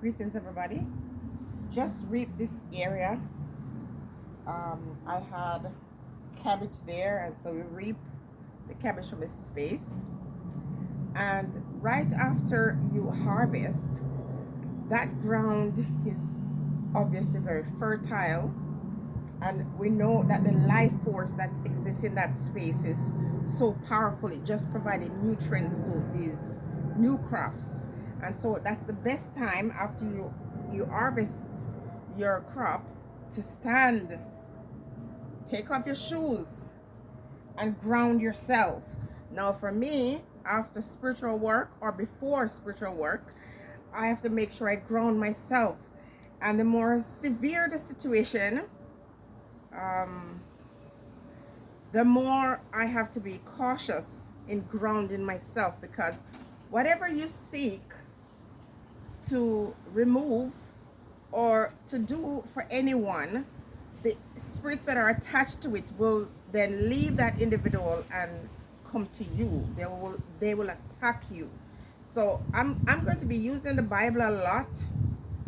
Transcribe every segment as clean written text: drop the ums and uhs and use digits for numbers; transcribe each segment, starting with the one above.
Greetings, everybody. Just reaped this area. I had cabbage there, and so we reap the cabbage from this space. And right after you harvest, that ground is obviously very fertile, and we know that the life force that exists in that space is so powerful. It just provided nutrients to these new crops, and so that's the best time after you harvest your crop to stand, take off your shoes, and ground yourself. Now, for me, after spiritual work or before spiritual work, I have to make sure I ground myself. And the more severe the situation, um, the more I have to be cautious in grounding myself, because whatever you seek to remove or to do for anyone, the spirits that are attached to it will then leave that individual and come to you. They will attack you. So I'm going to be using the Bible a lot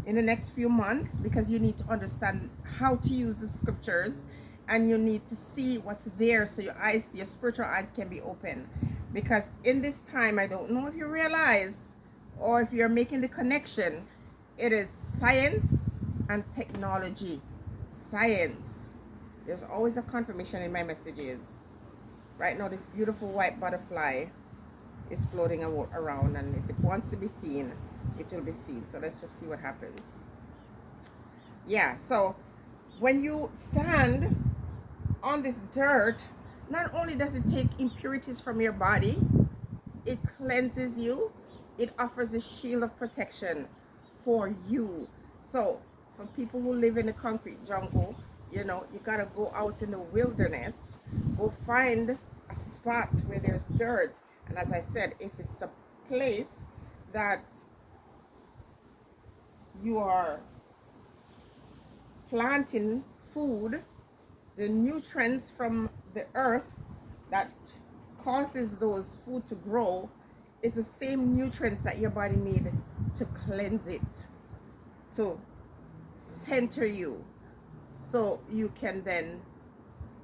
in the next few months, because you need to understand how to use the scriptures, and you need to see what's there so your spiritual eyes can be open. Because in this time, I don't know if you realize or if you're making the connection, it is science and technology. Science. There's always a confirmation in my messages. Right now, this beautiful white butterfly is floating around, and if it wants to be seen, it will be seen. So let's just see what happens. Yeah, so when you stand on this dirt, not only does it take impurities from your body, it cleanses you, it offers a shield of protection for you. So for people who live in the concrete jungle, you gotta go out in the wilderness, go find a spot where there's dirt. And as I said, if it's a place that you are planting food, the nutrients from the earth that causes those food to grow is the same nutrients that your body need to cleanse it, to center you, so you can then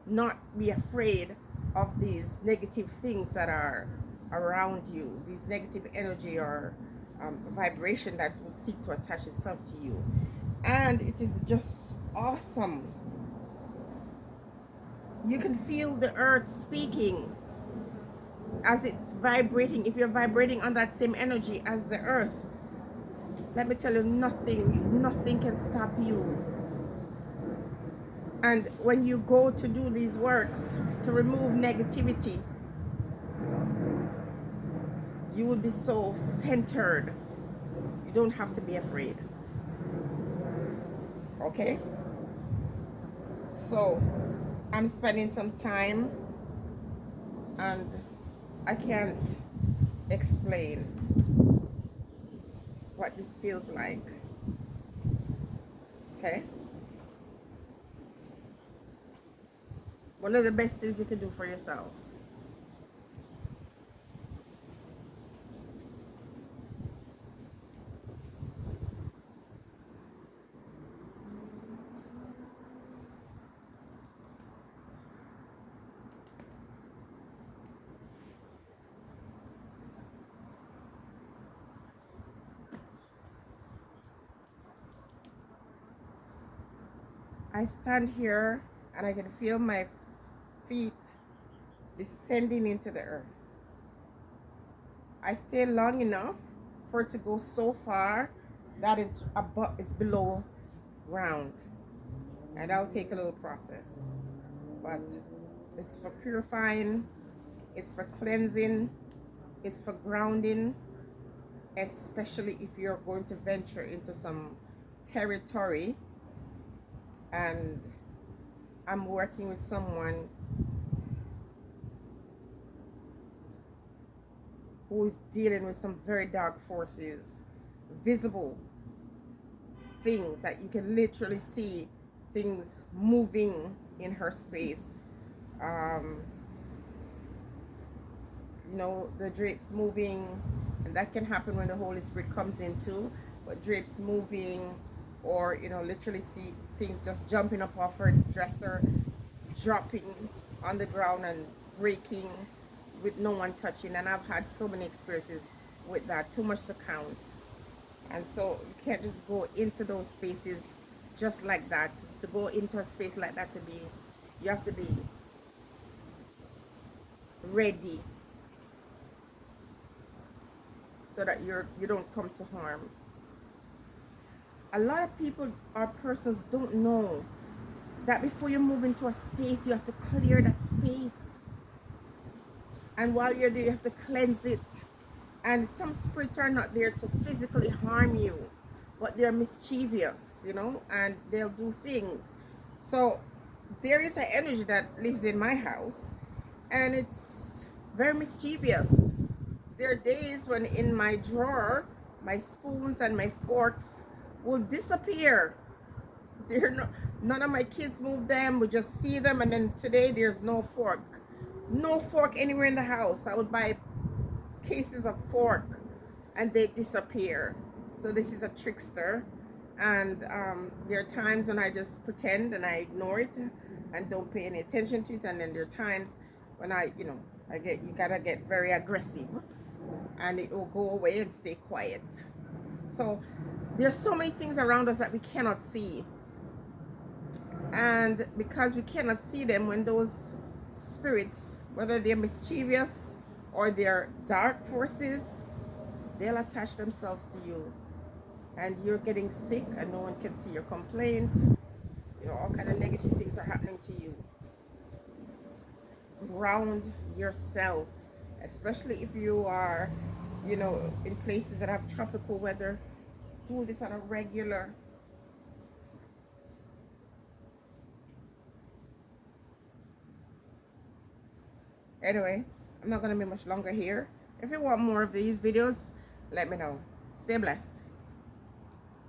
not be afraid of these negative things that are around you, these negative energy or vibration that will seek to attach itself to you. And it is just awesome. You can feel the earth speaking as it's vibrating. If you're vibrating on that same energy as the earth, let me tell you, nothing can stop you. And when you go to do these works to remove negativity, you will be so centered. You don't have to be afraid. Okay? So I'm spending some time, and I can't explain what this feels like. Okay? One of the best things you can do for yourself. I stand here and I can feel my feet descending into the earth. I stay long enough for it to go so far that is below ground, and I'll take a little process. But it's for purifying, it's for cleansing, it's for grounding, especially if you're going to venture into some territory. And I'm working with someone who is dealing with some very dark forces, visible things that you can literally see, things moving in her space. Um, the drapes moving, and that can happen when the Holy Spirit comes in too. but drapes moving, or you know, literally see things just jumping up off her dresser, dropping on the ground and breaking with no one touching. And I've had so many experiences with that, too much to count. And so you can't just go into those spaces just like that. To go into a space like that, you have to be ready so that you don't come to harm. A lot of people or persons don't know that before you move into a space, you have to clear that space. And while you're there, you have to cleanse it. And some spirits are not there to physically harm you, but they're mischievous, you know, and they'll do things. So there is an energy that lives in my house, and it's very mischievous. There are days when in my drawer, my spoons and my forks will disappear. They're no, none of my kids move them. We just see them, and then today there's no fork. No fork anywhere in the house. I would buy cases of fork and they disappear. So this is a trickster. And there are times when I just pretend and I ignore it and don't pay any attention to it. And then there are times when you gotta get very aggressive and it will go away and stay quiet. So there's so many things around us that we cannot see. And because we cannot see them, when those spirits, whether they're mischievous or they're dark forces, they'll attach themselves to you. And you're getting sick and no one can see your complaint. You know, all kind of negative things are happening to you. Ground yourself, especially if you are, you know, in places that have tropical weather. Do this on a regular. Anyway, I'm not going to be much longer here. If you want more of these videos, let me know. Stay blessed.